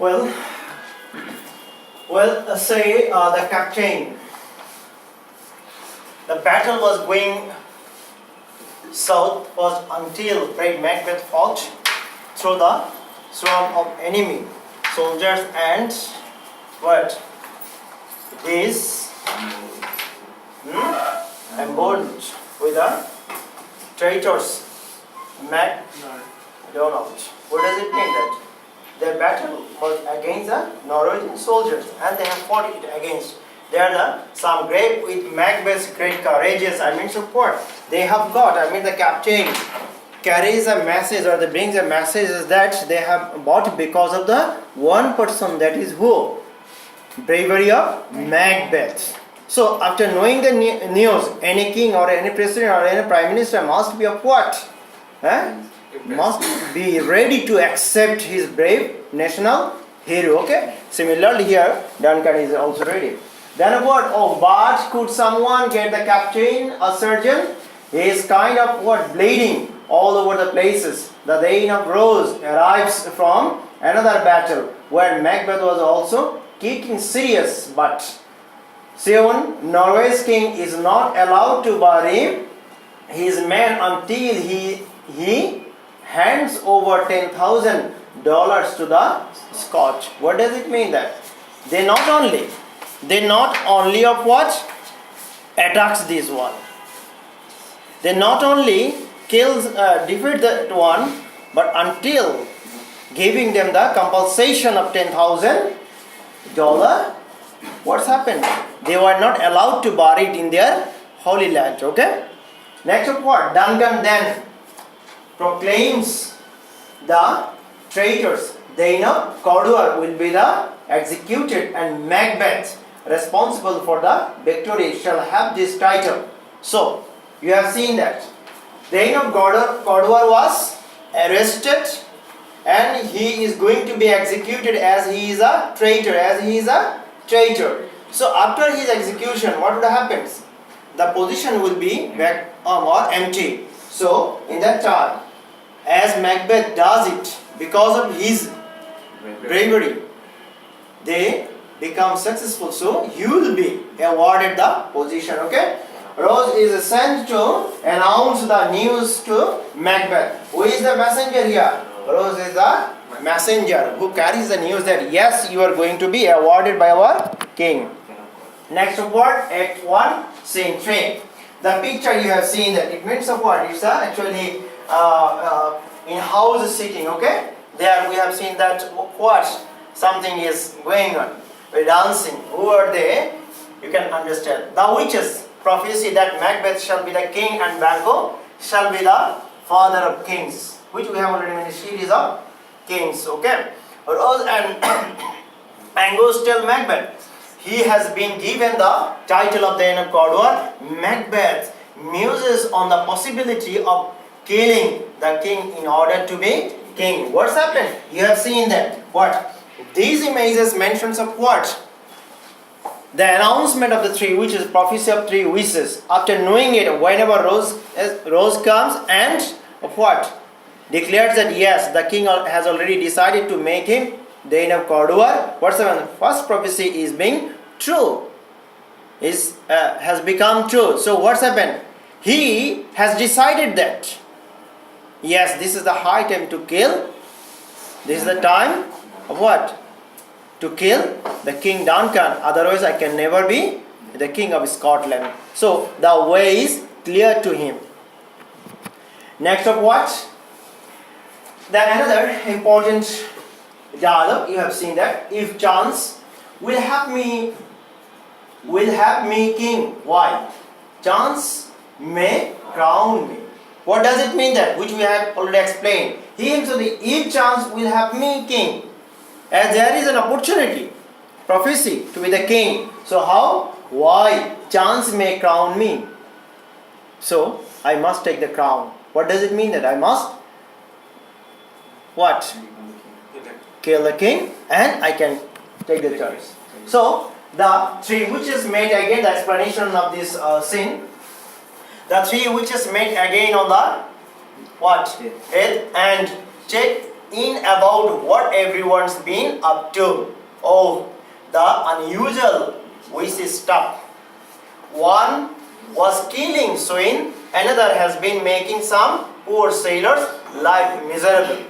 Well, say the captain. The battle was going south was until Great Macbeth fought through the swarm of enemy soldiers and what? These emboldened with the traitors MacDonald. What does it mean that? Their battle was against the Norwegian soldiers and they have fought it against. They are some great with Macbeth's great courageous, support. They have got, the captain carries a message or they brings a message that they have bought because of the one person, that is who? Bravery of Macbeth. So after knowing the news, any king or any president or any prime minister must be of what? Must be ready to accept his brave national hero. Okay. Similarly here, Duncan is also ready. Then what? Oh, but could someone get the captain, a surgeon? He is kind of what? Bleeding all over the places. The Thane of Rose arrives from another battle where Macbeth was also kicking serious, but soon Norway's king is not allowed to bury his men until he hands over $10,000 to the Scotch. What does it mean that? They not only of what? Attacks this one. They not only defeat that one, but until giving them the compensation of $10,000, what's happened? They were not allowed to bury it in their holy land. Okay. Next of what? Duncan then proclaims the traitors. Thane of Cawdor will be the executed, and Macbeth, responsible for the victory, shall have this title. So you have seen that Thane of Cawdor was arrested and he is going to be executed as he is a traitor. So after his execution, what would happen? The position will be back or empty. So in that time, as Macbeth does it because of his bravery, they become successful. So he will be awarded the position. Okay. Rose is sent to announce the news to Macbeth. Who is the messenger here? Rose is the messenger who carries the news that yes, you are going to be awarded by our king. Next word, Act 1, Scene 3. The picture you have seen that it means of what? It's actually in house sitting. Okay. There we have seen that what? Something is going on. We're dancing. Who are they? You can understand. The witches prophecy that Macbeth shall be the king and Banquo shall be the father of kings, which we have already in a series of kings. Okay. Rose and Angus tell Macbeth he has been given the title of Thane of Cawdor. Macbeth muses on the possibility of killing the king in order to be king. What's happened? You have seen that. What? These images mentions of what? The announcement of the three witches, prophecy of three wishes. After knowing it, whenever Rose comes and of what? Declares that yes, the king has already decided to make him Thane of Cawdor. What's the first prophecy is being true, has become true. So what's happened? He has decided that yes, this is the high time to kill. This is the time of what? To kill the King Duncan. Otherwise, I can never be the King of Scotland. So the way is clear to him. Next of what? Then another important dialogue. You have seen that. If chance will have me king. Why? Chance may crown me. What does it mean that? Which we have already explained. He himself, if chance will have me king. As there is an opportunity, prophecy to be the king. So how? Why? Chance may crown me. So I must take the crown. What does it mean that I must? What? Kill the king and I can take the chance. So the three witches made again the explanation of this scene. The three witches met again on the what? Earth and check in about what everyone's been up to. Oh, the unusual wishes stuff. One was killing swine, another has been making some poor sailor's life miserable.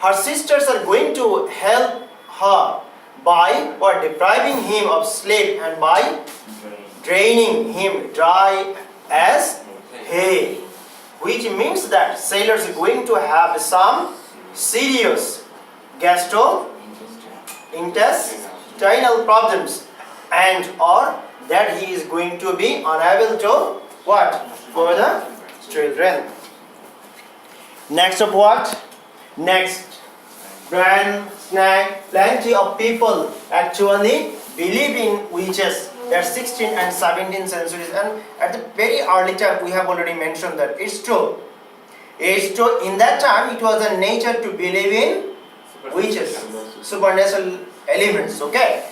Her sisters are going to help her by what? Depriving him of sleep and by draining him dry as hay. Which means that sailors are going to have some serious gastrointestinal problems, and or that he is going to be unable to what? For the children. Next of what? Next. Plenty of people actually believe in witches. That's 16th and 17th centuries, and at the very early time we have already mentioned that it's true. It's true. In that time it was a nature to believe in witches, supernatural elements. Okay,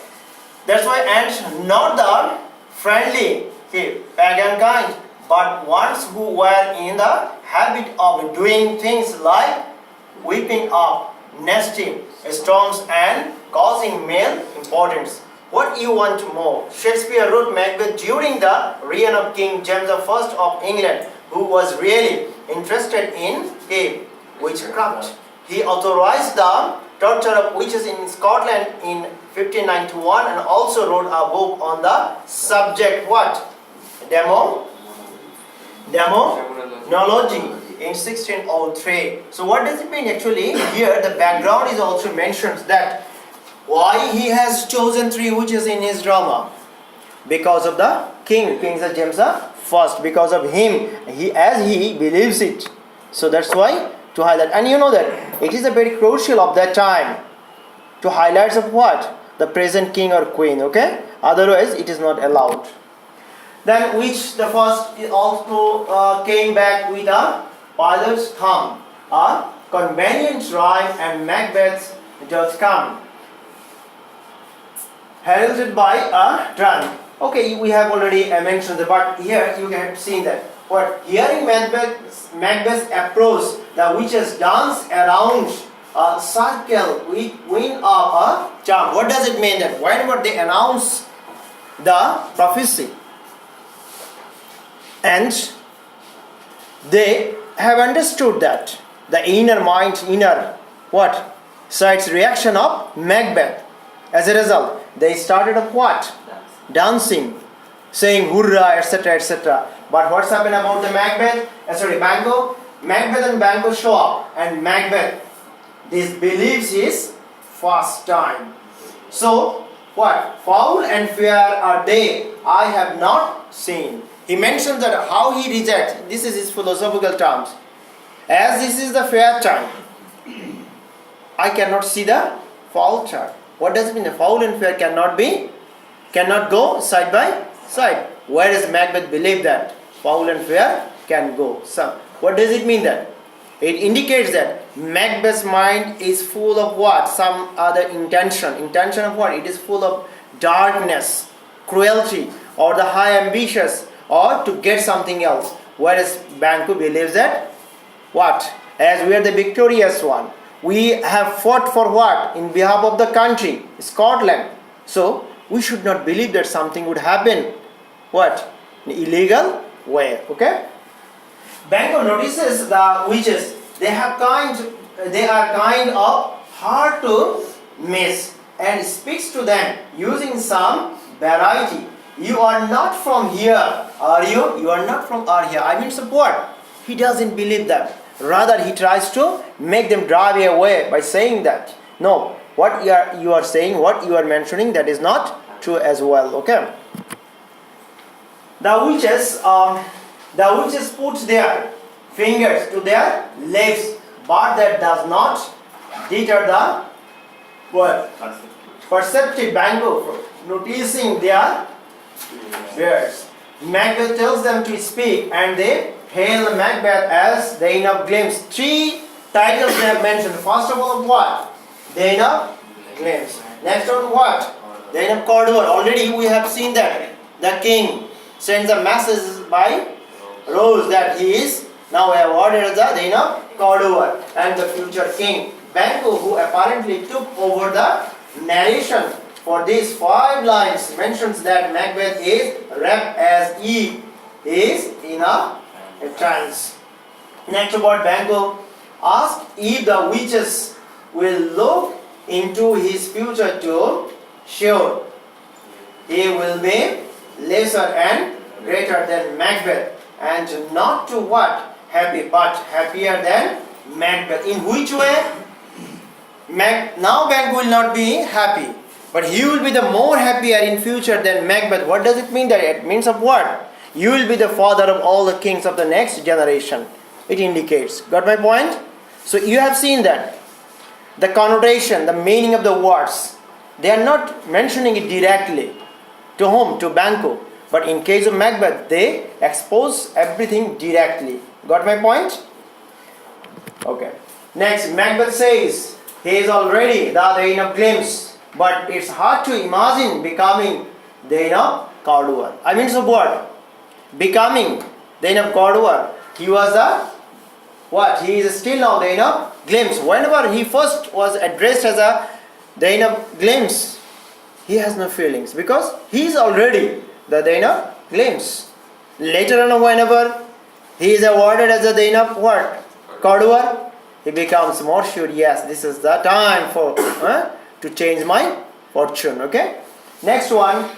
that's why, and not the friendly pagan kind, but ones who were in the habit of doing things like whipping up nasty storms and causing male impotence. What you want more? Shakespeare wrote Macbeth during the reign of King James I of England, who was really interested in witchcraft. He authorized the torture of witches in Scotland in 1591 and also wrote a book on the subject. What? Demonology in 1603. So what does it mean actually? Here the background is also mentioned that why he has chosen 3 witches in his drama. Because of the King James I. Because of him, as he believes it. So that's why to highlight. And you know that it is a very crucial of that time to highlight of what? The present king or queen. Okay? Otherwise it is not allowed. Then which the first also came back with a pilot's thumb, a convenient rhyme, and Macbeth does come, heralded by a drum. Okay, we have already mentioned that, but here you have seen that. What? Hearing Macbeth's approach, the witches dance around a circle with wind of a charm. What does it mean that? Whenever they announce the prophecy, and they have understood that the inner what? Side's reaction of Macbeth. As a result, they started of what? Dancing, saying hurrah, etc., etc. But what's happened about the Banquo? Macbeth and Banquo show up, and Macbeth disbelieves his first time. So, what? Foul and fair are they, I have not seen. He mentions that how he rejects, this is his philosophical terms. As this is the fair time, I cannot see the foul time. What does it mean? The foul and fair cannot go side by side. Whereas Macbeth believed that foul and fair can go. So, what does it mean that? It indicates that Macbeth's mind is full of what? Some other intention. Intention of what? It is full of darkness, cruelty, or the high ambitious, or to get something else. Whereas Banquo believes that what? As we are the victorious one, we have fought for what? In behalf of the country, Scotland. So we should not believe that something would happen. What? In illegal way. Okay? Banquo notices the witches. They are kind of hard to miss, and speaks to them using some variety. You are not from here, are you? You are not from here. I mean support. He doesn't believe that. Rather, he tries to make them drive away by saying that. No, what you are saying, what you are mentioning, that is not true as well. Okay. The witches put their fingers to their lips, but that does not deter the perceptive Banquo from noticing their beards. Macbeth tells them to speak, and they hail Macbeth as the Inn of Gleams. 3 titles they have mentioned. First of all, what? The Inn of Gleams. Next one, what? The Inn of Cawdor. Already we have seen that the king sends a message by Rose that he is now awarded as the Inn of Cawdor and the future king. Banquo, who apparently took over the narration for these 5 lines, mentions that Macbeth is rapt as he is in a trance. Next, about Banquo asked if the witches will look into his future to sure he will be lesser and greater than Macbeth, and not to what? Happy, but happier than Macbeth. In which way? Now Banquo will not be happy, but he will be the more happier in future than Macbeth. What does it mean? That it means of what? You will be the father of all the kings of the next generation. It indicates. Got my point? So you have seen that. The connotation, the meaning of the words, they are not mentioning it directly. To whom? To Banquo. But in case of Macbeth, they expose everything directly. Got my point? Okay. Next, Macbeth says he is already the Thane of Glamis, but it's hard to imagine becoming Thane of Cawdor. I mean, so what? Becoming Thane of Cawdor. He was the what? He is still now Thane of Glamis. Whenever he first was addressed as a Thane of Glamis, he has no feelings because he is already the Thane of Glamis. Later on, whenever he is awarded as the Thane of what? Cawdor, he becomes more sure, yes, this is the time for to change my fortune. Okay. Next one,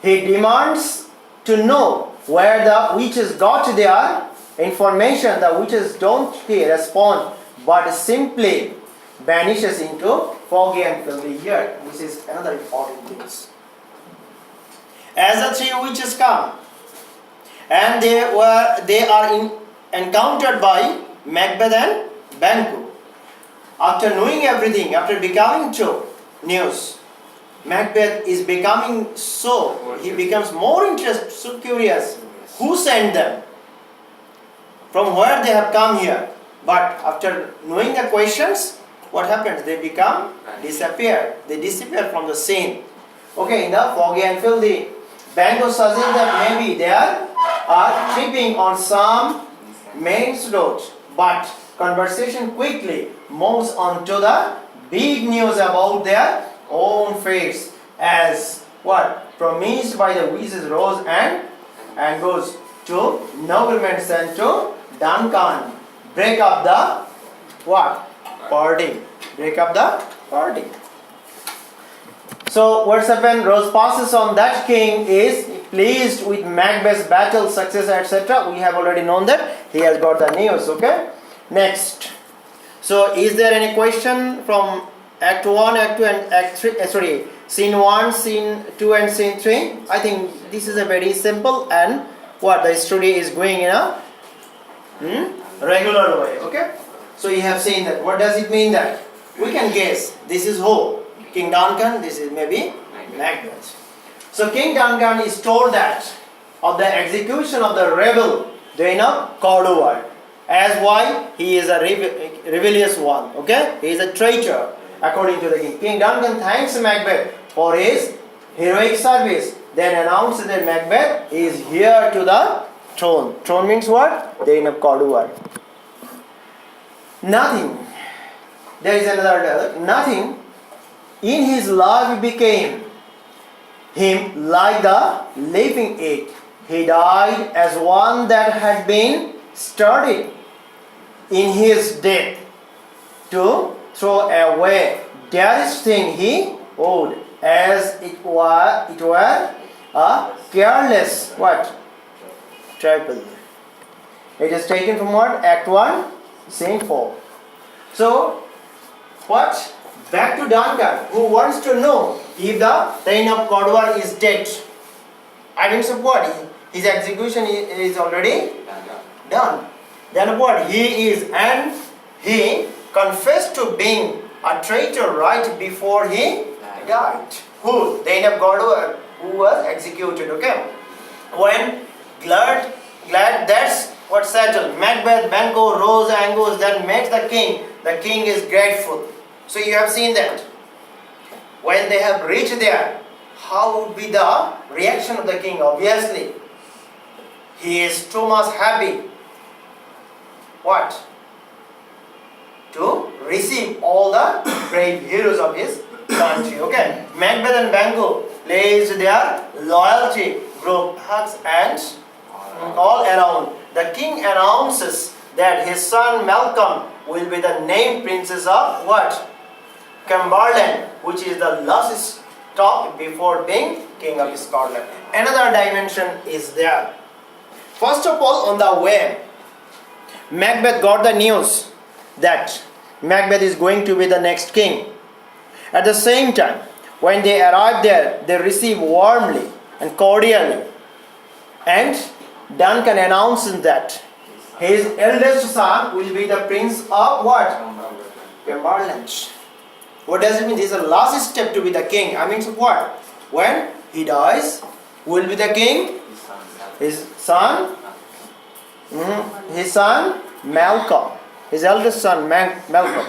he demands to know where the witches got their information. The witches don't respond, but simply vanishes into foggy and filthy here. This is another important thing. As the 3 witches come, and they are encountered by Macbeth and Banquo. After knowing everything, after becoming true news, Macbeth is becoming he becomes more interested, so curious. Who sent them? From where they have come here? But after knowing the questions, what happens? They disappear. They disappear from the scene. Okay, in the foggy and filthy. Banquo suggests that maybe they are tripping on some main road, but conversation quickly moves on to the big news about their own fates, as what? Promised by the witches rose and goes to noblemen sent to Duncan. Break up the what? Party. Break up the party. So what's happened? Rose passes on that king is pleased with Macbeth's battle success, etc. We have already known that he has got the news. Okay. Next. So is there any question from Act 1, Act 2 and Act 3? Scene 1, Scene 2 and Scene 3. I think this is a very simple and what the story is going in a regular way. Okay. So you have seen that. What does it mean that? We can guess. This is who? King Duncan. This is maybe Macbeth. So King Duncan is told that of the execution of the rebel Thane of Cawdor. As why? He is a rebellious one. Okay? He is a traitor according to the king. King Duncan thanks Macbeth for his heroic service. Then announces that Macbeth is here to the throne. Throne means what? Thane of Cawdor. Nothing. There is another dialogue. Nothing in his life became him like the living egg. He died as one that had been started in his death to throw away dearest thing he owed, as it were a careless what? Trifle. It is taken from what? Act 1, Scene 4. So, what? Back to Duncan, who wants to know if the Thane of Cawdor is dead. I mean, so what? His execution is already done. Then what? He is, and he confessed to being a traitor right before he died. Who? Thane of Cawdor, who was executed. Okay. When glad that's what settled. Macbeth, Banquo, Rose, Angus, then met the king. The king is grateful. So you have seen that. When they have reached there, how would be the reaction of the king? Obviously, he is too much happy. What? to receive all the brave heroes of his country. Okay, Macbeth and Banquo plays their loyalty, group hugs and all around. The king announces that his son Malcolm will be the named princess of what? Cumberland, which is the last stop before being king of Scotland. Another dimension is there. First of all, on the way, Macbeth got the news that Macbeth is going to be the next king. At the same time, when they arrived there, they received warmly and cordially. And Duncan announces that his eldest son will be the prince of what? Cumberland. What does it mean? This is the last step to be the king. I mean, so what? When he dies, who will be the king? His son? His son Malcolm. His eldest son Malcolm.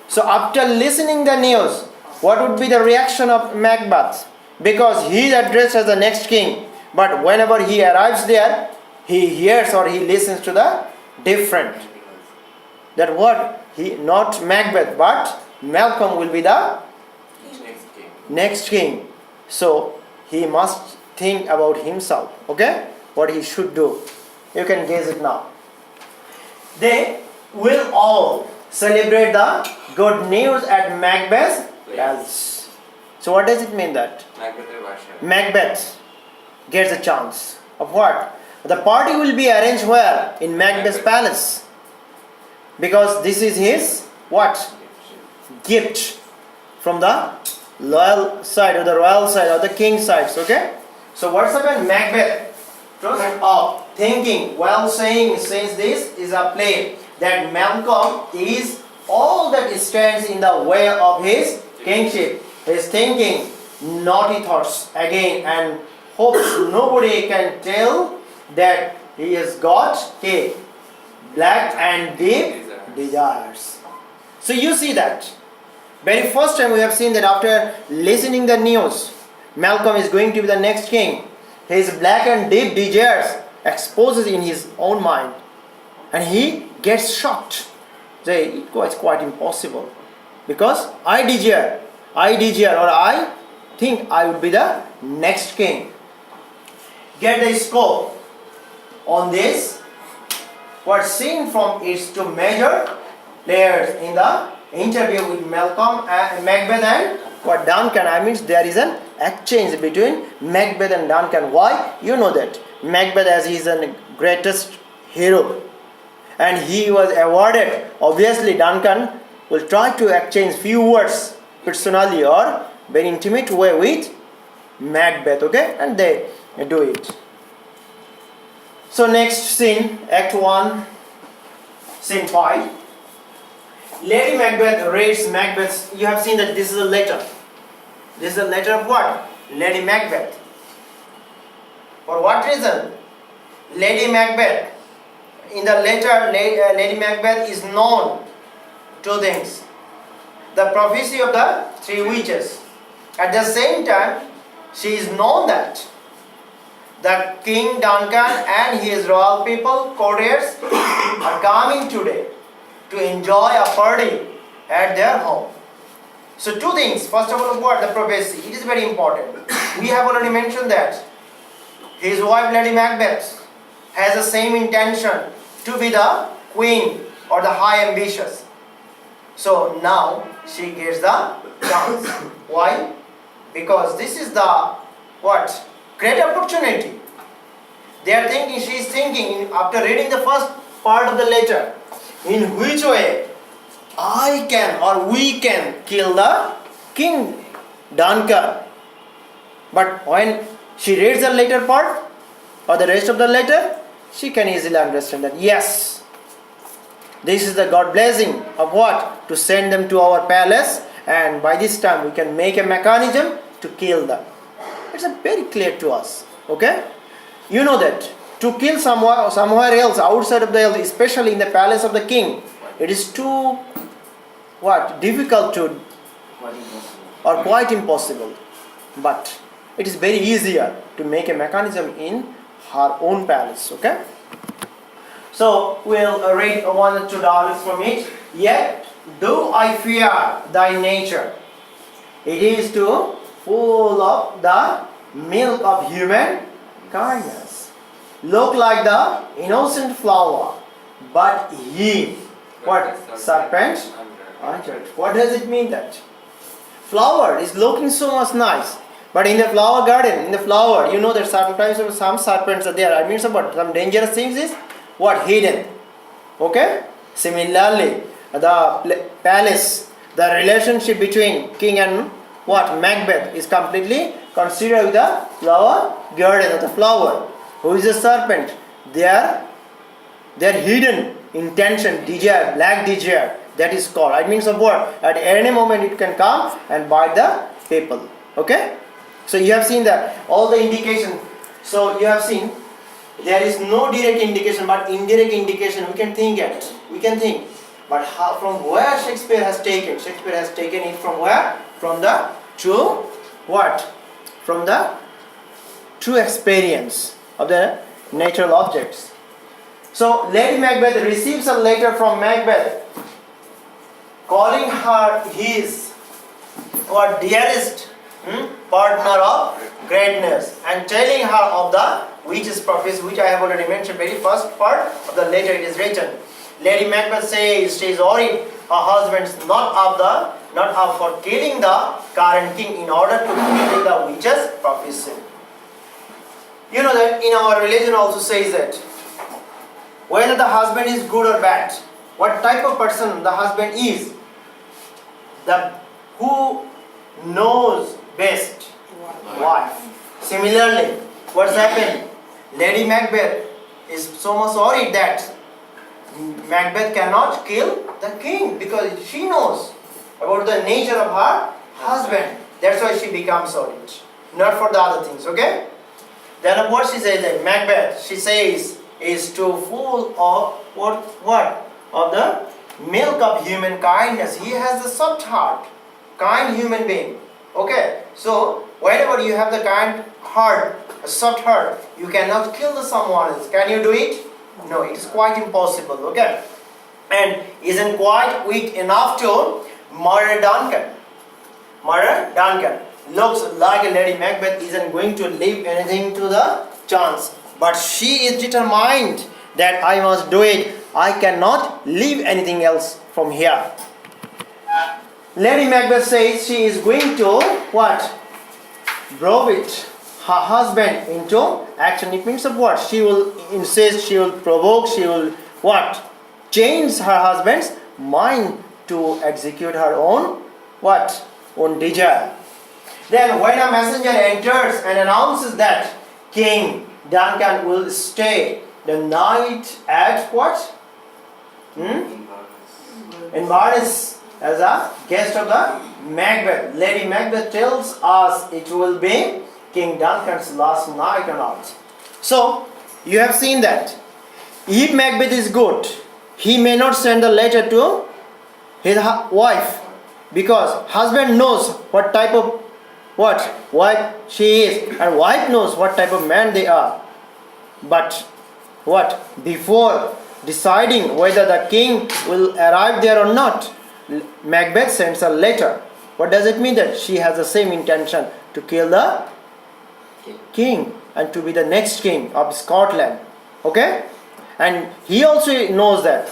So after listening the news, what would be the reaction of Macbeth? Because he is addressed as the next king. But whenever he arrives there, he hears or he listens to the different. That what? He not Macbeth, but Malcolm will be the next king. So he must think about himself. Okay? What he should do. You can guess it now. They will all celebrate the good news at Macbeth's palace. So what does it mean that? Macbeth gets a chance of what? The party will be arranged where? In Macbeth's palace. Because this is his what? Gift from the loyal side or the royal side or the king sides. Okay? So what's happened? Macbeth thinking while says this is a play that Malcolm is all that stands in the way of his kingship. He is thinking naughty thoughts again and hopes nobody can tell that he has got black and deep desires. So you see that. Very first time we have seen that after listening the news, Malcolm is going to be the next king. His black and deep desires exposes in his own mind. And he gets shocked. It was quite impossible. Because I desire or I think I would be the next king. Get the scope on this. What's seen from is to major players in the interview with Malcolm and Macbeth and what Duncan. I mean there is an exchange between Macbeth and Duncan. Why? You know that Macbeth, as he is the greatest hero and he was awarded, obviously Duncan will try to exchange few words personally or very intimate way with Macbeth. Okay, and they do it. So next scene, Act 1, Scene 5. Lady Macbeth reads Macbeth. You have seen that this is a letter. This is a letter of what? Lady Macbeth. For what reason? Lady Macbeth. In the letter, Lady Macbeth is known two things. The prophecy of the three witches. At the same time, she is known that the King Duncan and his royal people, courtiers, are coming today to enjoy a party at their home. So two things. First of all, what? The prophecy. It is very important. We have already mentioned that his wife Lady Macbeth has the same intention to be the queen or the high ambitious. So now she gets the chance. Why? Because this is the what? Great opportunity. They are thinking, she is thinking after reading the first part of the letter, in which way I can or we can kill the King Duncan. But when she reads the later part or the rest of the letter, she can easily understand that yes, this is the God blessing of what? To send them to our palace, and by this time we can make a mechanism to kill them. It's very clear to us. Okay? You know that to kill somewhere else outside of the house, especially in the palace of the king, it is too what? Difficult to or quite impossible. But it is very easier to make a mechanism in her own palace. Okay? So we'll read one or two dialogues from it. Yet do I fear thy nature? It is to full of the milk of human kindness. Look like the innocent flower, but ye, what? Serpent entered. What does it mean that? Flower is looking so much nice. But in the flower garden, in the flower, you know that sometimes some serpents are there. I mean, what? Some dangerous things is what? Hidden. Okay? Similarly, the palace, the relationship between king and what? Macbeth is completely considered with the flower garden of the flower. Who is the serpent? Their hidden intention, desire, black desire, that is called. It means of what? At any moment it can come and bite the people. Okay? So you have seen that all the indication. So you have seen there is no direct indication but indirect indication. We can think it. We can think. But how, from where Shakespeare has taken? Shakespeare has taken it from where? From the true what? From the true experience of the natural objects. So Lady Macbeth receives a letter from Macbeth calling her his or dearest partner of greatness and telling her of the witch's prophecy, which I have already mentioned. Very first part of the letter it is written. Lady Macbeth says she is worried her husband's not up for killing the current king in order to fulfill the witch's prophecy. You know that in our religion also says that whether the husband is good or bad, what type of person the husband is, the who knows best? Wife. Similarly, what's happened? Lady Macbeth is so much worried that Macbeth cannot kill the king because she knows about the nature of her husband. That's why she becomes worried, not for the other things. Okay? Then what she says that Macbeth, she says, is too full of what? Of the milk of human kindness. He has a soft heart, kind human being. Okay? So whenever you have the kind heart, a soft heart, you cannot kill the someone else. Can you do it? No, it's quite impossible. Okay? And isn't quite weak enough to murder Duncan. Murder Duncan. Looks like a Lady Macbeth isn't going to leave anything to the chance. But she is determined that I must do it. I cannot leave anything else from here. Lady Macbeth says she is going to what? Browbeat her husband into action. It means of what? She will insist, she will provoke, she will what? Change her husband's mind to execute her own what? Own desire. Then when a messenger enters and announces that King Duncan will stay the night at what? Inverness as a guest of the Macbeth. Lady Macbeth tells us it will be King Duncan's last night on earth. So you have seen that if Macbeth is good, he may not send a letter to his wife because husband knows what type of wife she is and wife knows what type of man they are. But what? Before deciding whether the king will arrive there or not, Macbeth sends a letter. What does it mean? That she has the same intention to kill the king and to be the next king of Scotland. Okay? And he also knows that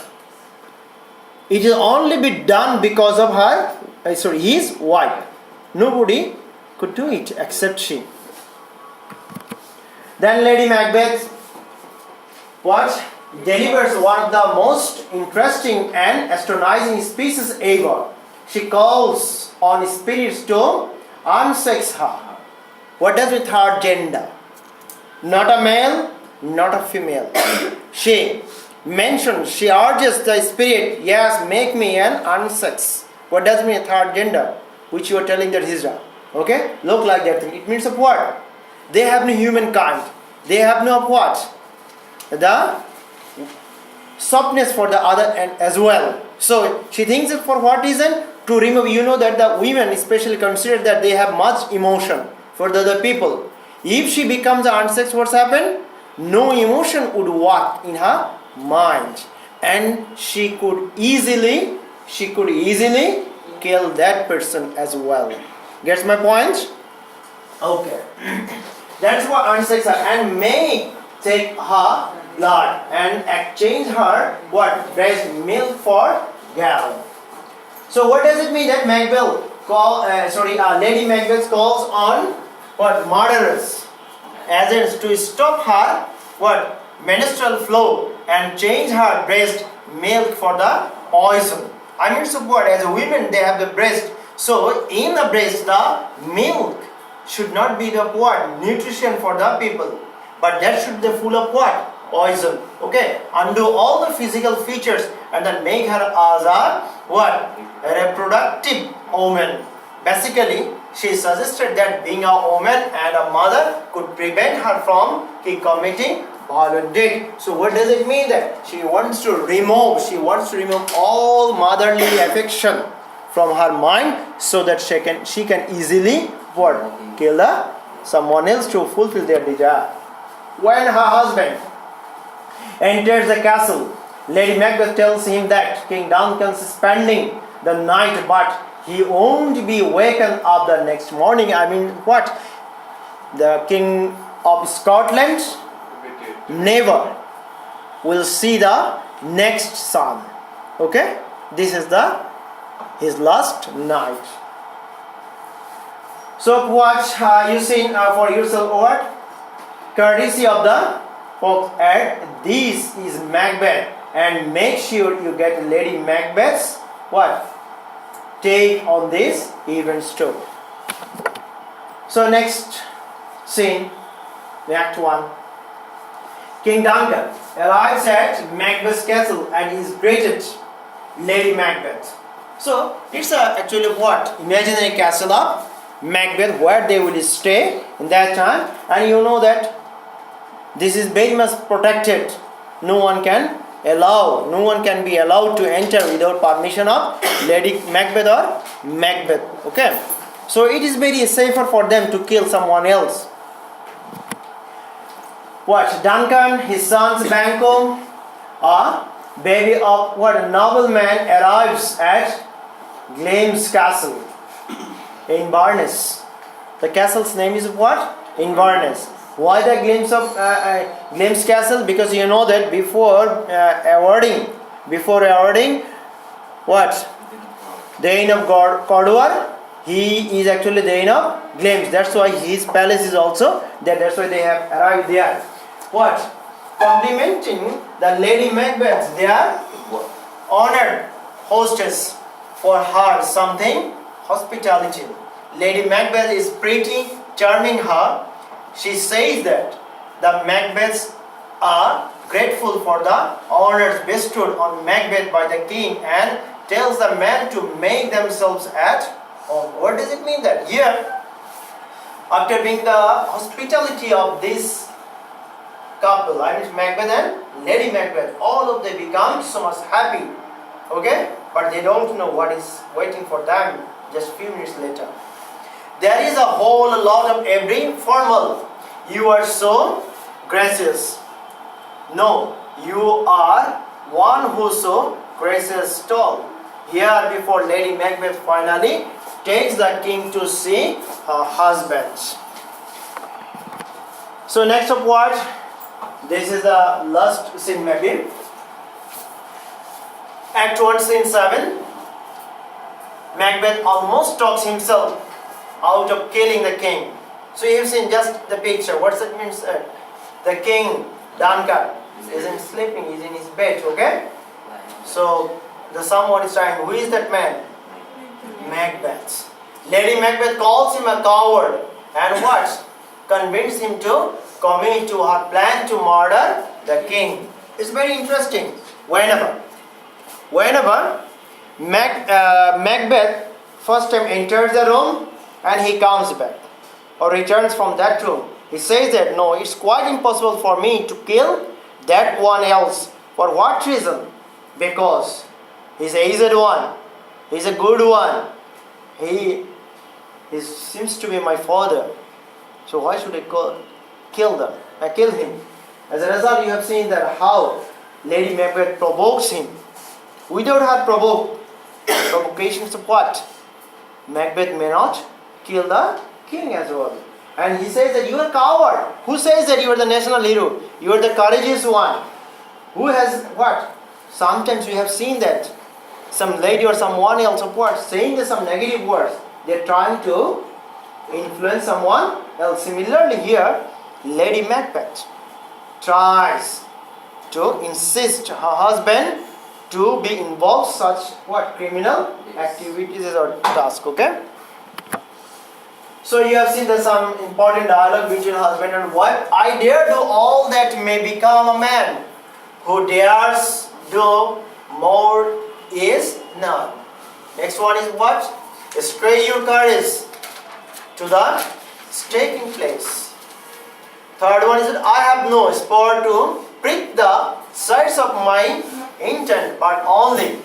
it will only be done because of his wife. Nobody could do it except she. Then Lady Macbeth delivers one of the most interesting and astonishing speeches ever. She calls on spirits to unsex her. What does with her gender? Not a male, not a female. She urges the spirit, yes, make me an unsex. What does mean third gender? Which you are telling that Hijra. Okay? Look like that thing. It means of what? They have no humankind. They have no what? The softness for the other and as well. So she thinks it for what reason? To remove, you know that the women especially consider that they have much emotion for the other people. If she becomes an unsex, what's happened? No emotion would work in her mind and she could easily she could easily kill that person as well. Gets my point? Okay. That's what answers are. And may take her blood and exchange her what? Breast milk for gall. So what does it mean that Lady Macbeth calls on what? Murderers, agents to stop her what? Menstrual flow and change her breast milk for the poison. I mean, so what? As a women, they have the breast. So in the breast, the milk should not be the what? Nutrition for the people, but that should be full of what? Poison. Okay, undo all the physical features and then make her as a what? A reproductive woman. Basically, she suggested that being a woman and a mother could prevent her from committing violent deed. So what does it mean that she wants to remove all motherly affection from her mind so that she can easily what? Kill someone else to fulfill their desire. When her husband enters the castle, Lady Macbeth tells him that King Duncan is spending the night, but he won't be wakened up the next morning. I mean, what? The King of Scotland never will see the next sun. Okay? This is his last night. So what you see for yourself what? Courtesy of the folks. And this is Macbeth. And make sure you get Lady Macbeth's what? Take on this event story. So next scene, the Act 1. King Duncan arrives at Macbeth's castle and is greeted Lady Macbeth. So it's actually what? Imaginary castle of Macbeth where they will stay in that time, and you know that this is very much protected. No one can be allowed to enter without permission of Lady Macbeth or Macbeth. Okay, so it is very safer for them to kill someone else. What? Duncan, his sons Banquo, a baby of what? A nobleman arrives at Glamis Castle. Inverness. The castle's name is what? Inverness. Why the Glamis Castle? Because you know that before awarding what? Dean of Cordova, he is actually Dean of Glamis. That's why his palace is also there. That's why they have arrived there. What? Complimenting the Lady Macbeth, they are honored hostess for her something hospitality. Lady Macbeth is pretty charming her. She says that the Macbeths are grateful for the honors bestowed on Macbeth by the king and tells the men to make themselves at home. What does it mean that? Here, after being the hospitality of this couple, I mean Macbeth and Lady Macbeth, all of them become so much happy. Okay? But they don't know what is waiting for them just few minutes later. There is a whole lot of every formal. You are so gracious. No, you are one who so gracious tall. Here before Lady Macbeth finally takes the king to see her husband. So next of what? This is the last scene maybe. Act 1, scene 7. Macbeth almost talks himself out of killing the king. So you've seen just the picture. What's it means? The king, Duncan, isn't sleeping, he's in his bed, okay? So the someone is trying, who is that man? Macbeth. Lady Macbeth calls him a coward and what? Convince him to commit to her plan to murder the king. It's very interesting. Whenever Macbeth first time enters the room and he comes back or returns from that room, he says that no, it's quite impossible for me to kill that one else. For what reason? Because he's a aged one, he's a good one, he seems to be my father, so why should I kill him? As a result, you have seen that how Lady Macbeth provokes him. Without her provoke, provocations of what? Macbeth may not kill the king as well. And he says that you are a coward. Who says that you are the national hero? You are the courageous one. Who has what? Sometimes we have seen that some lady or someone else of what? Saying some negative words. They are trying to influence someone else. Similarly here, Lady Macbeth tries to insist her husband to be involved such what? Criminal activities or task. Okay? So you have seen that some important dialogue between husband and wife. I dare do all that may become a man. Who dares do more is none. Next one is what? Stray your courage to the staking place. Third one is that I have no spur to prick the sides of my intent, but only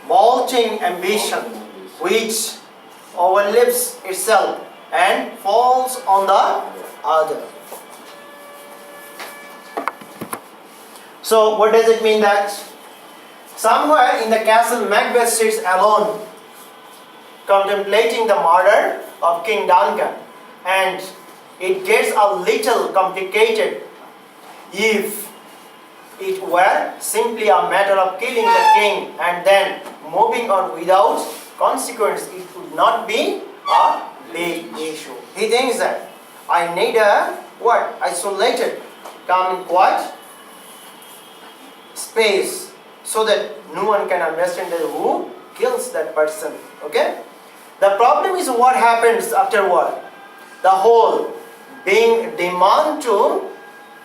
vaulting ambition, which overleaps itself and falls on the other. So what does it mean that somewhere in the castle Macbeth sits alone contemplating the murder of King Duncan, and it gets a little complicated. If it were simply a matter of killing the king and then moving on without consequence, it would not be a big issue. He thinks that I need a what? Isolated, calm and quiet space so that no one can understand that who kills that person. Okay? The problem is what happens afterward. The whole being demand to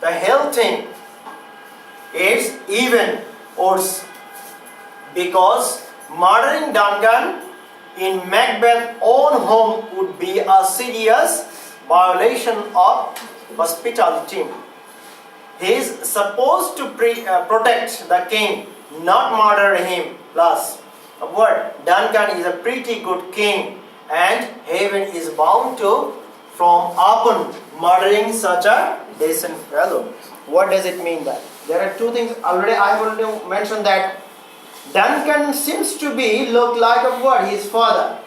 the whole thing is even worse, because murdering Duncan in Macbeth's own home would be a serious violation of hospitality. He is supposed to protect the king, not murder him. Plus, Duncan is a pretty good king, and heaven is bound to frown upon murdering such a decent fellow. What does it mean that? There are two things. Already I have already mentioned that Duncan seems to be look like of what? His father,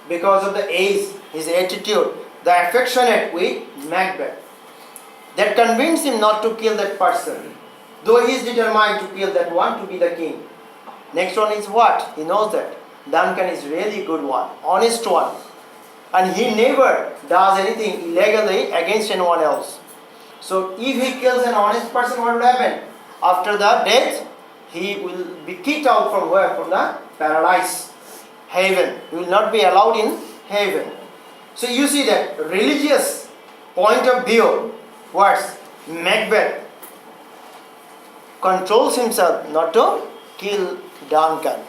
because of the age, his attitude, the affectionate with Macbeth, that convinced him not to kill that person, though he is determined to kill that one to be the king. Next one is what? He knows that Duncan is really good one, honest one, and he never does anything illegally against anyone else. So if he kills an honest person, what will happen? After the death, he will be kicked out from where? From the paradise, heaven. He will not be allowed in heaven. So you see that religious point of view, what's Macbeth controls himself not to kill Duncan.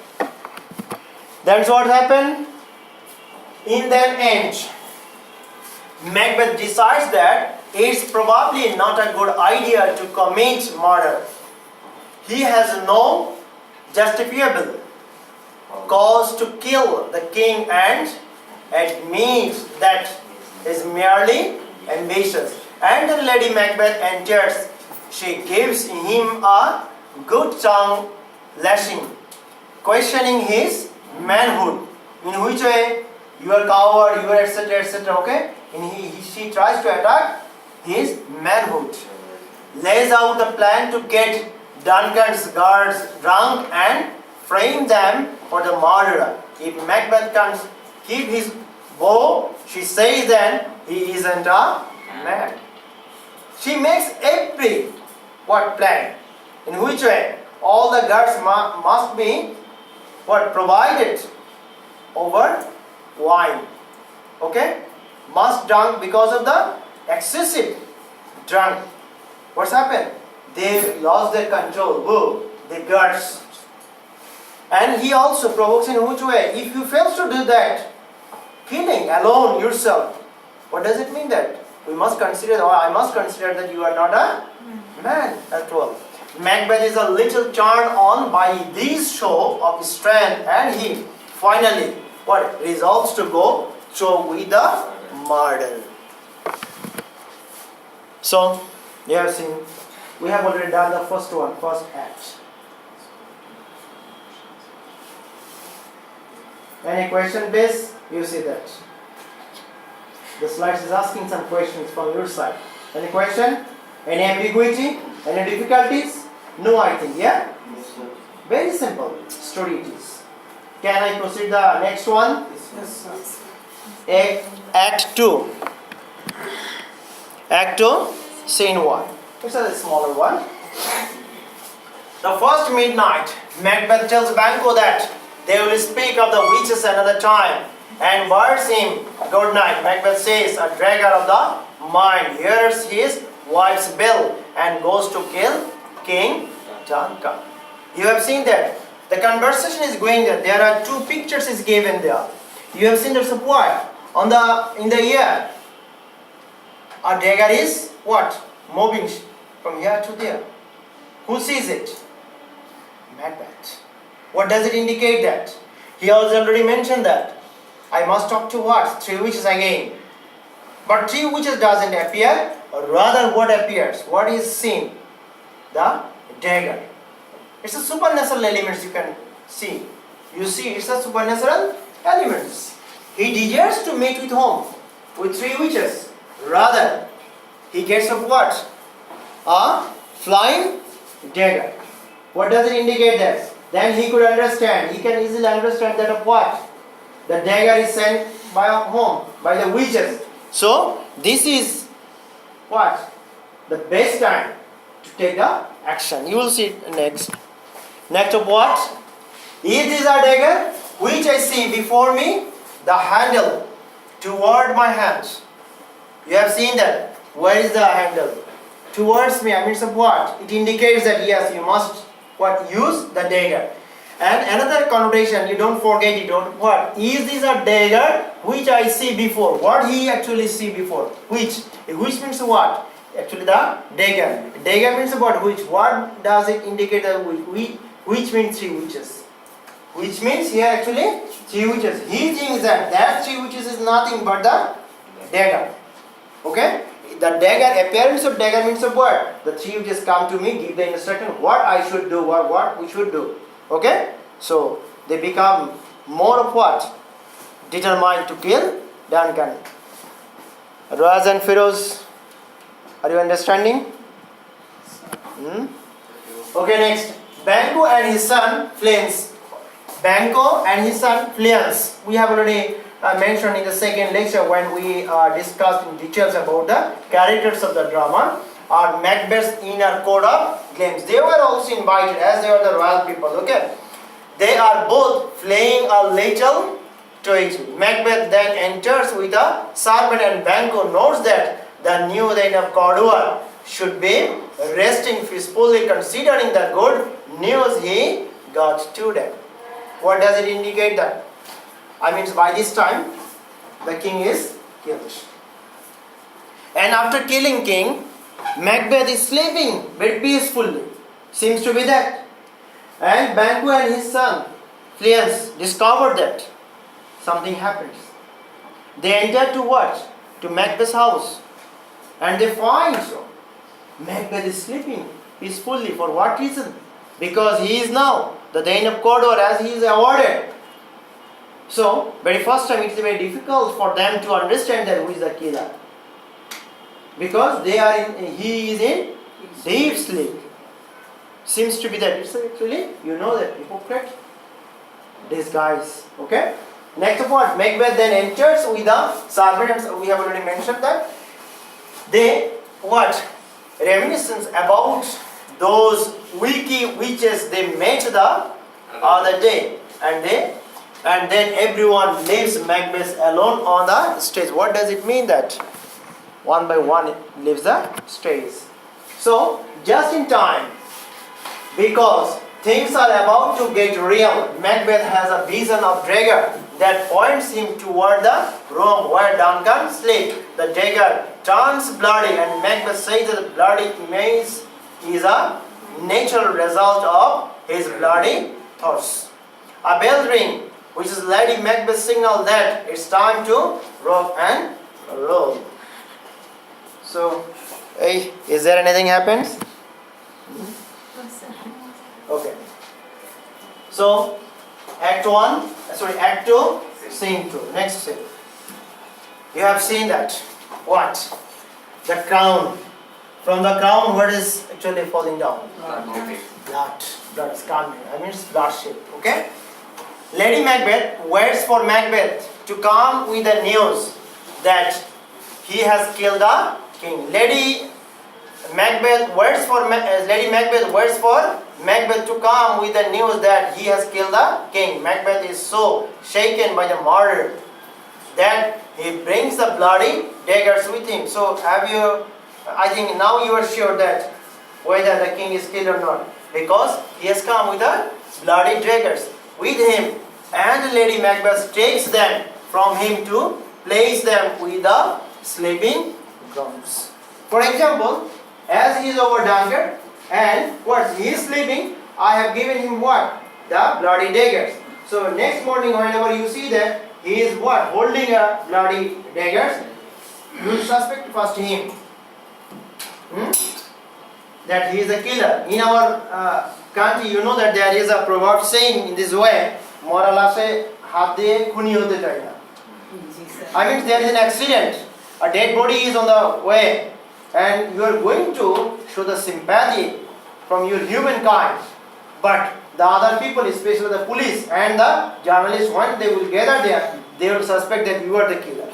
That's what happened. In the end, Macbeth decides that it's probably not a good idea to commit murder. He has no justifiable cause to kill the king and admits that is merely ambitious. And then Lady Macbeth enters. She gives him a good tongue lashing, questioning his manhood. In which way? You are coward, you are etc. etc. Okay? And she tries to attack his manhood. Lays out the plan to get Duncan's guards drunk and frame them for the murderer. If Macbeth can't keep his bow, she says then he isn't a man. She makes every plan. In which way? All the guards must be provided over wine. Okay? Must drunk because of the excessive drunk. What's happened? They lost their control. Who? The guards. And he also provokes in which way? If you fail to do that, killing alone yourself, what does it mean that? We must consider, or I must consider that you are not a man at all. Macbeth is a little turned on by this show of strength, and he finally resolves to go through with the murder. So you have seen, we have already done the first act. Any question, please? You see that. The slides is asking some questions from your side. Any question? Any ambiguity? Any difficulties? No, I think, yeah? Very simple story it is. Can I proceed the next one? Yes, sir. Act 2. Act 2, scene 1. It's a smaller one. The first midnight, Macbeth tells Banquo that they will speak of the witches another time and birds him good night. Macbeth says, a dragger of the mind hears his wife's bell and goes to kill King Duncan. You have seen that. The conversation is going there. There are two pictures is given there. You have seen there's a what? In the air. A dagger is what? Moving from here to there. Who sees it? Macbeth. What does it indicate that? He has already mentioned that. I must talk to what? Three witches again. But three witches doesn't appear. Or rather what appears? What is seen? The dagger. It's a supernatural elements you can see. You see it's a supernatural elements. He desires to meet with whom? With three witches. Rather, he gets of what? A flying dagger. What does it indicate that? Then he could understand. He can easily understand that of what? The dagger is sent by whom? By the witches. So, this is what? The best time to take the action. You will see next. Next of what? Is this a dagger which I see before me? The handle toward my hands. You have seen that. Where is the handle? Towards me. I mean, of what? It indicates that yes, you must what? Use the dagger. And another connotation, you don't forget it. What? Is this a dagger which I see before? What he actually see before? Which? Which means what? Actually the dagger. Dagger means what? Which? What does it indicate? Which means three witches. Which means here actually three witches. He thinks that three witches is nothing but the dagger. Okay? The dagger, appearance of dagger means of what? The three witches come to me, give the instruction what I should do or what we should do. Okay? So they become more of what? Determined to kill Duncan. Raz and Firoz, are you understanding? Okay, next. Banquo and his son Fleance. Banquo and his son Fleance. We have already mentioned in the second lecture when we discussed in details about the characters of the drama are Macbeth's inner code of claims. They were also invited as they were the royal people. Okay, they are both flaying a little to it. Macbeth then enters with a serpent and Banquo notes that the new reign of Cornwall should be resting peacefully considering the good news he got today. What does it indicate that? I mean, by this time, the king is killed. And after killing king, Macbeth is sleeping very peacefully. Seems to be that. And Banquo and his son, Fleance, discovered that something happens. They enter to what? To Macbeth's house. And they find so. Macbeth is sleeping peacefully. For what reason? Because he is now the Thane of Cawdor as he is awarded. So, very first time it is very difficult for them to understand that who is the killer. Because he is in deep sleep. Seems to be that. It's actually, you know that, hypocrite. Disguise. Okay? Next of what? Macbeth then enters with the serpent. We have already mentioned that. They, what? Reminiscence about those witchy witches they met the other day. And then everyone leaves Macbeth alone on the stage. What does it mean that? One by one it leaves the stage. So, just in time, because things are about to get real, Macbeth has a vision of dagger that points him toward the room where Duncan sleeps. The dagger turns bloody and Macbeth says that the bloody image is a natural result of his bloody thoughts. A bell ring, which is Lady Macbeth's signal that it's time to rock and roll. So, hey, is there anything happens? Okay. So, Act 1, Act 2, Scene 2. Next scene. You have seen that. What? The crown. From the crown, what is actually falling down? Blood. Blood is coming. I mean, it's bloodshed. Okay? Lady Macbeth waits for Macbeth to come with the news that he has killed the king. Lady Macbeth waits for Macbeth to come with the news that he has killed the king. Macbeth is so shaken by the murder that he brings the bloody daggers with him. So I think now you are sure that whether the king is killed or not, because he has come with the bloody daggers with him, and Lady Macbeth takes them from him to place them with the sleeping grounds. For example, as he is over Dunkirk and he is sleeping, I have given him what? The bloody daggers. So next morning, whenever you see that he is holding a bloody daggers, you will suspect first him. That he is a killer. In our country, you know that there is a proverb saying in this way, Morala se hath diye khuni hote chai na. I mean, there is an accident, a dead body is on the way, and you are going to show the sympathy from your humankind, but the other people, especially the police and the journalists, when they will gather there, they will suspect that you are the killer.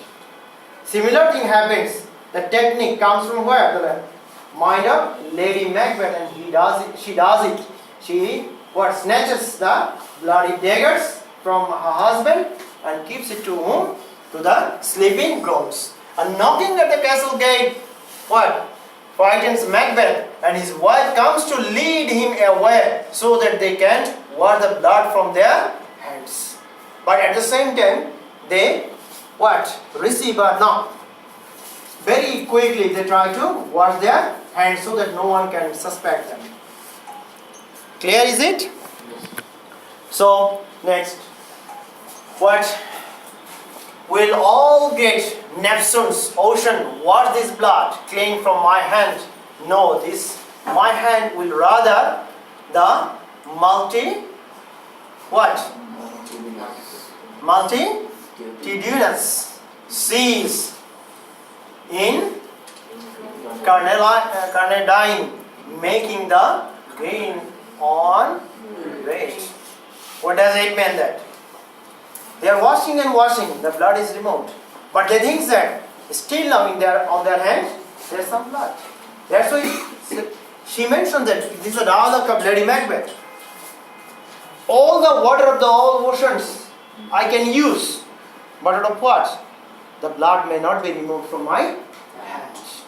Similar thing happens. The technique comes from where? The mind of Lady Macbeth, and she does it. She snatches the bloody daggers from her husband and keeps it to whom? To the sleeping grounds. And knocking at the castle gate, frightens Macbeth, and his wife comes to lead him away so that they can't wash the blood from their hands. But at the same time, they receive a knock. Very quickly they try to wash their hands so that no one can suspect them. Clear is it? So next, will all great Neptune's ocean wash this blood clean from my hand? No, my hand will rather the multitudinous seas in Carnadine, making the green on red. What does it mean that? They are washing and washing, the blood is removed. But they think that still now on their hands, there is some blood. That's why she mentioned that this is a dialogue of Lady Macbeth. All the water of the all oceans I can use, but out of what? The blood may not be removed from my hands.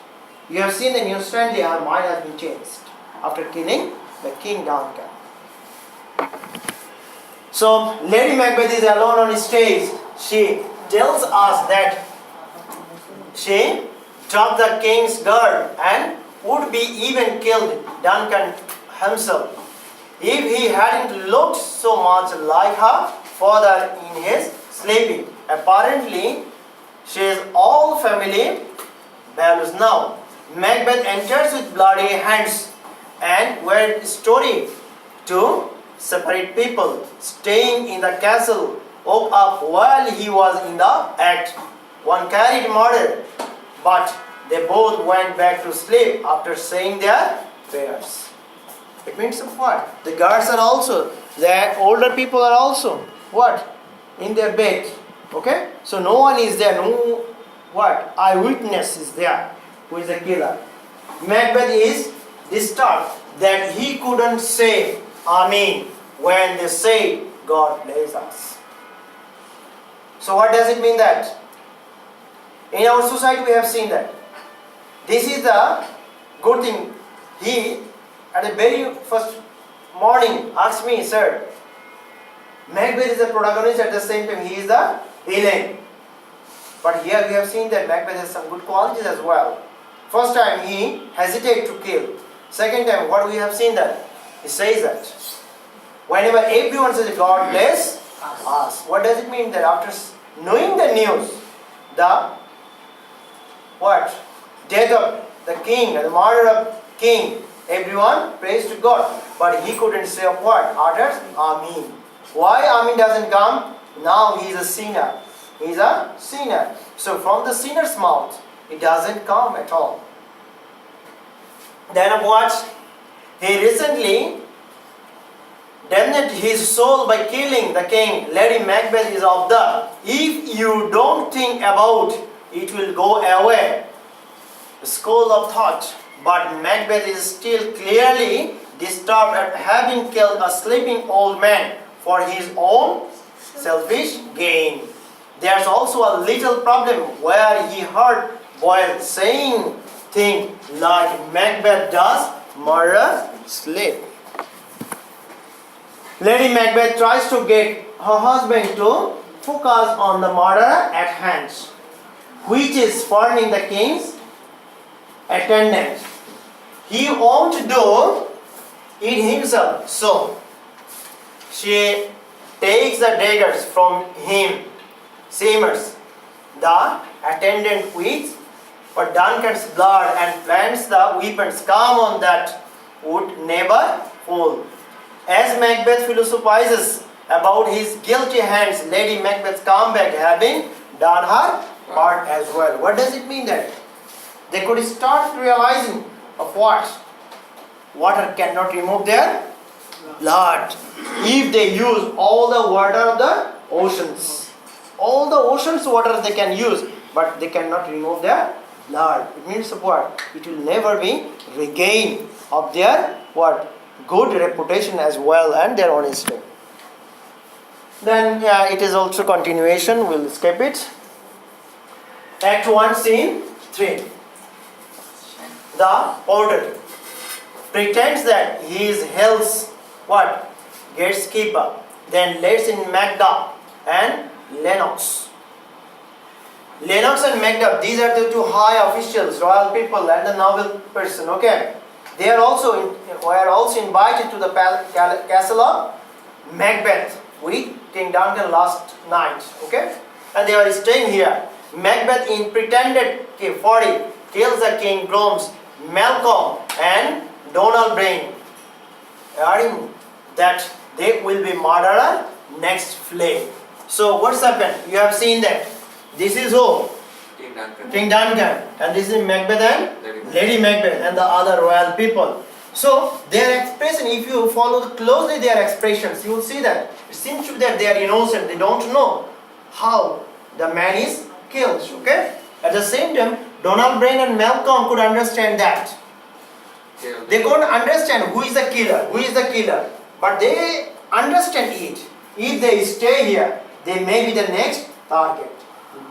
You have seen that instantly her mind has been changed after killing the king Duncan. So Lady Macbeth is alone on stage. She tells us that she took the king's girl and would be even killed Duncan himself if he hadn't looked so much like her father in his sleeping. Apparently, she is all family values now. Macbeth enters with bloody hands and were story to separate people staying in the castle woke up while he was in the act. One carried murder, but they both went back to sleep after saying their prayers. It means what? The guards are also, the older people are also in their bed. Okay? So no one is there, no eyewitness is there who is the killer. Macbeth is disturbed that he couldn't say Amen when they say God bless us. So what does it mean that? In our society we have seen that. This is the good thing. He at the very first morning asked me, sir, Macbeth is the protagonist, at the same time he is the villain. But here we have seen that Macbeth has some good qualities as well. First time he hesitated to kill. Second time what we have seen that he says that whenever everyone says God bless us, what does it mean? That after knowing the news, the death of the king, the murder of king, everyone prays to God, but he couldn't say a word, utters Amen. Why Amin doesn't come? Now he is a sinner. He is a sinner. So from the sinner's mouth, it doesn't come at all. Then what? He recently damned his soul by killing the king. Lady Macbeth is of the, if you don't think about, it will go away. School of thought. But Macbeth is still clearly disturbed at having killed a sleeping old man for his own selfish gain. There's also a little problem where he heard Boyle saying things like Macbeth does murder sleep. Lady Macbeth tries to get her husband to focus on the murder at hand, which is furning the king's attendant. He won't do it himself, so she takes the daggers from him, simmers the attendant with for Duncan's blood and plants the weapons. Come on, that would never fall. As Macbeth philosophizes about his guilty hands, Lady Macbeth's comeback having done her part as well. What does it mean that? They could start realizing of what? Water cannot remove their blood. If they use all the water of the oceans. All the ocean's water they can use, but they cannot remove their blood. It means what? It will never be regained of their what? Good reputation as well and their honesty. Then it is also continuation. We'll skip it. Act 1, Scene 3. The porter pretends that he is hell's what? Gatekeeper. Then lets in Macduff and Lennox. Lennox and Macduff, these are the two high officials, royal people and the noble person, okay? They are also invited to the castle of Macbeth with King Duncan last night, okay? And they are staying here. Macbeth in pretended K40 kills the king, groms Malcolm and Donald Brain, adding that they will be murdered next flame. So what's happened? You have seen that. This is who? King Duncan. And this is Macbeth and Lady Macbeth and the other royal people. So their expression, if you follow closely their expressions, you will see that it seems to be that they are innocent. They don't know how the man is killed. Okay? At the same time, Donald Brain and Malcolm could understand that. They couldn't understand who is the killer, but they understand it. If they stay here, they may be the next target.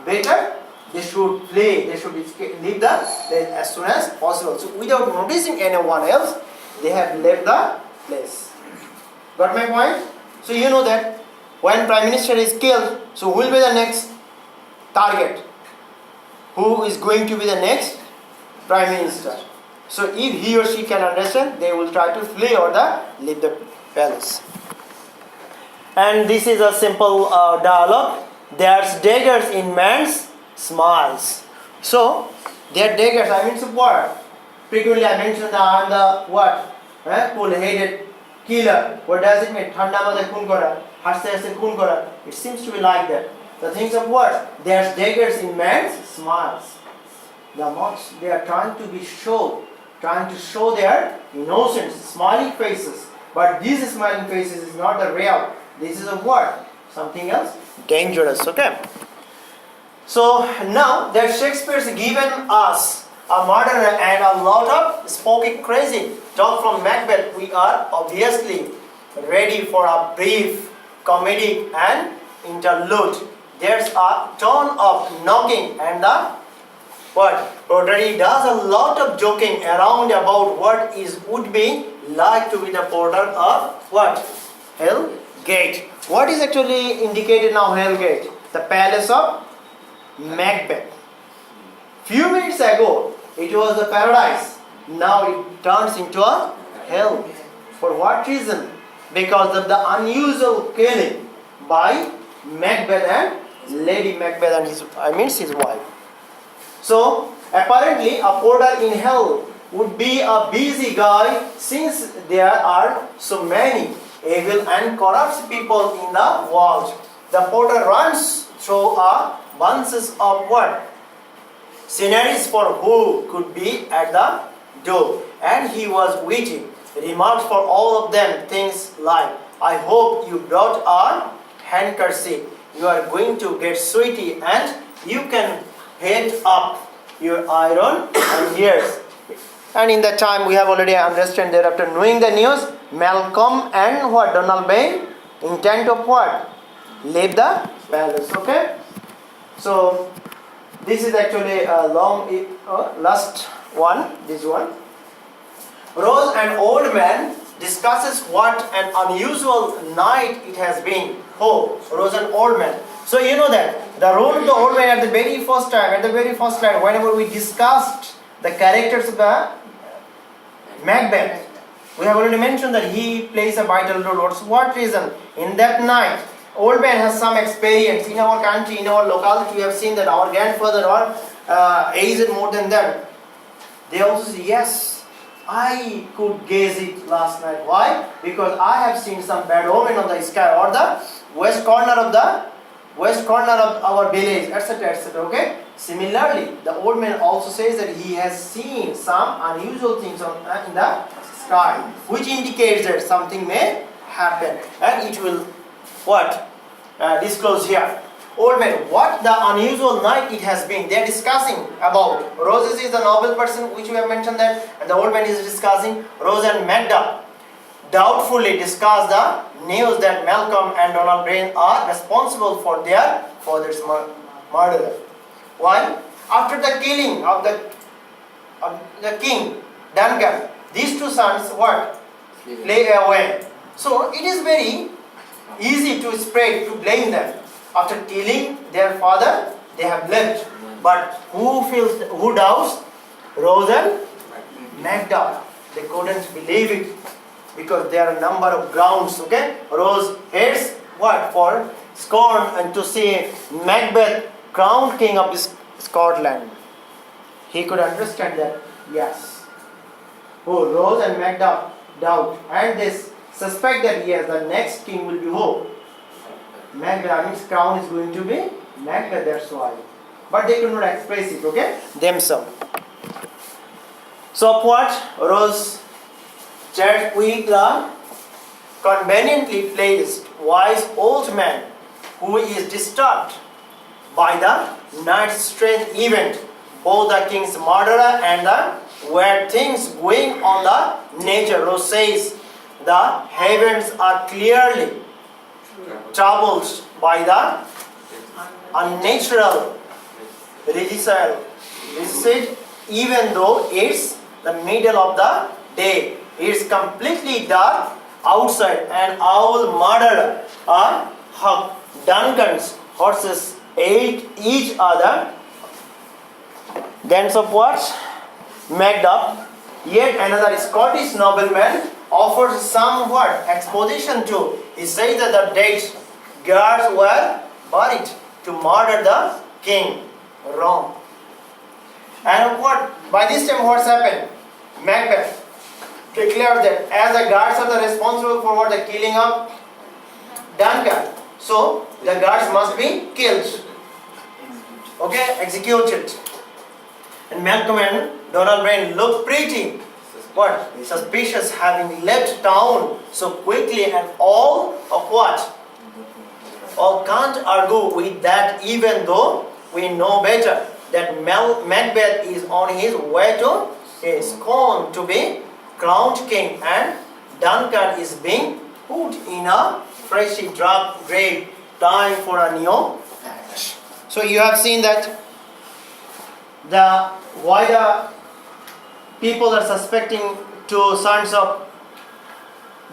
Better, they should flee, they should leave the place as soon as possible. So without noticing anyone else, they have left the place. Got my point? So you know that when Prime Minister is killed, so who will be the next target? Who is going to be the next Prime Minister? So if he or she can understand, they will try to flee or leave the palace. And this is a simple dialogue. There's daggers in man's smiles. So, their daggers, I mean support. Frequently I mentioned that I am the what? Cool-headed killer. What does it mean? Thanda madhe khun kora, haste haste khun kora. It seems to be like that. The things of what? There's daggers in man's smiles. The monks, they are trying to show their innocent, smiling faces. But these smiling faces is not the real. This is a what? Something else? Dangerous, okay? So now that Shakespeare's given us a murderer and a lot of spoken crazy talk from Macbeth, we are obviously ready for a brief comedic and interlude. There's a ton of knocking and the what? Porter does a lot of joking around about what would be like to be the porter of what? Hell Gate. What is actually indicated now Hell Gate? The palace of Macbeth. Few minutes ago, it was the paradise. Now it turns into a hell. For what reason? Because of the unusual killing by Macbeth and Lady Macbeth and his wife. So apparently a porter in hell would be a busy guy since there are so many evil and corrupts people in the world. The porter runs through a bunches of what? Sceneries for who could be at the door. And he was waiting. Remarks for all of them things like, I hope you brought a handkerchief. You are going to get sweaty and you can head up your iron and ears. And in that time we have already understood that after knowing the news, Malcolm and what? Donald Bain intent of what? Leave the palace. Okay? So this is actually a long last one. This one. Rose, an old man, discusses what an unusual night it has been. Oh, Rose, an old man. So you know that the role of the old man at the very first time, whenever we discussed the characters of the Macbeth, we have already mentioned that he plays a vital role. For what reason? In that night, old man has some experience. In our country, in our locality, we have seen that our grandfather or aged more than them. They also say, yes, I could gaze it last night. Why? Because I have seen some bad omen on the sky or the west corner of our village, etc., etc. Okay. Similarly, the old man also says that he has seen some unusual things in the sky, which indicates that something may happen, and it will what disclose here. Old man, what the unusual night it has been. They are discussing about. Roses is the noble person which we have mentioned that, and the old man is discussing. Rose and Magda doubtfully discuss the news that Malcolm and Donald Bain are responsible for their father's murder. Why? After the killing of the king Duncan, these two sons what? Lay away. So it is very easy to spread, to blame them. After killing their father, they have left. But who doubts? Rose and Magda. They couldn't believe it because there are a number of grounds. Okay, Rose hates what? For scorn and to see Macbeth crowned king of Scotland. He could understand that. Yes. Oh, Rose and Magda doubt, and they suspect that yes, the next king will be who? Macbeth. His crown is going to be Macbeth. That's why. But they could not express it. Okay, themselves. So what? Rose chat with the conveniently placed wise old man who is disturbed by the night's strange event, both the king's murderer and the weird things going on the nature. Rose says the heavens are clearly troubled by the unnatural result, even though it's the middle of the day. It's completely dark outside, and owl murdered Duncan's horses ate each other. Then of what? Macbeth, yet another Scottish nobleman, offers somewhat exposition to. He says that the dead guards were buried to murder the king. Wrong. And what? By this time, what's happened? Macbeth declared that as the guards are the responsible for what? The killing of Duncan. So the guards must be killed. Okay, executed. And Malcolm and Donald Bain look pretty what? Suspicious, having left town so quickly, and all of what? All can't argue with that, even though we know better that Macbeth is on his way to Scone to be crowned king, and Duncan is being put in a freshly dug grave, time for a new act. So you have seen that why the people are suspecting two sons of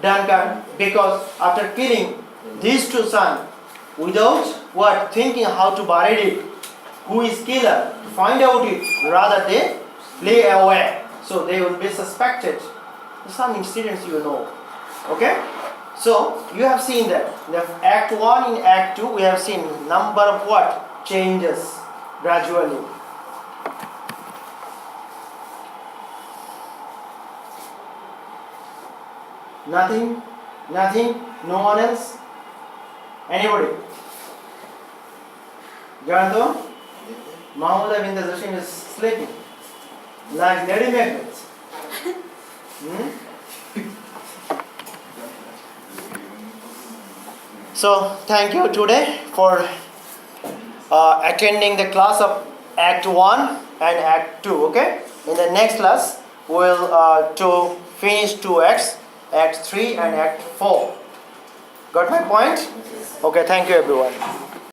Duncan, because after killing these two sons, without what? Thinking how to bury it, who is killer, to find out it, rather they lay away. So they will be suspected. Some incidents you know. Okay? So you have seen that. In Act 1, in Act 2, we have seen number of what? Changes gradually. Nothing Nothing? No one else? Anybody? Janto? Mohammad Jashim is sleeping. Like Lady Macbeth. So, thank you today for attending the class of Act 1 and Act 2, okay? In the next class, we'll to finish 2 acts, Act 3 and Act 4. Got my point? Okay, thank you everyone.